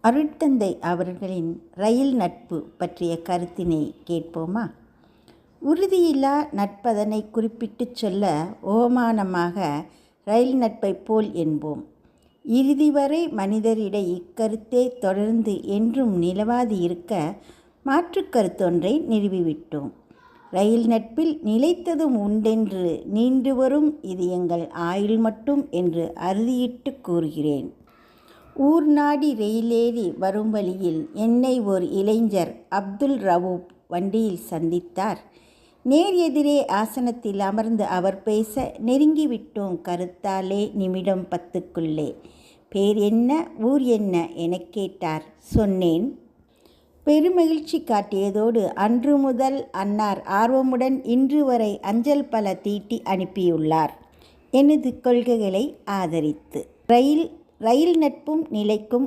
அருட்தந்தை அவர்களின் ரயில் நட்பு பற்றிய கருத்தினை கேட்போமா? உறுதியில்லா நட்பதனை குறிப்பிட்டு சொல்ல ஓமானமாக ரயில் நட்பைப் போல் என்போம். இறுதி வரை மனிதரிடை இக்கருத்தே தொடர்ந்து என்றும் நிலவாது இருக்க மாற்று கருத்தொன்றை நிறுவிவிட்டோம். ரயில் நட்பில் நிலைத்ததும் உண்டென்று நீண்டு வரும் இது எங்கள் ஆயுள் மட்டும் என்று அறுதியிட்டு கூறுகிறேன். ஊர் நாடி ரயிலேறி வரும் வழியில் என்னை ஓர் இளைஞர் அப்துல் ரவூப் வண்டியில் சந்தித்தார். நேர் எதிரே ஆசனத்தில் அமர்ந்து அவர் பேச நெருங்கிவிட்டோம் கருத்தாலே நிமிடம் 10க்குள்ளே. பேர் என்ன, ஊர் என்ன எனக் கேட்டார். சொன்னேன். பெருமகிழ்ச்சி காட்டியதோடு அன்று முதல் அன்னார் ஆர்வமுடன் இன்று வரை அஞ்சல் பல தீட்டி அனுப்பியுள்ளார் எனது கொள்கைகளை ஆதரித்து. ரயில் நட்பும் நிலைக்கும்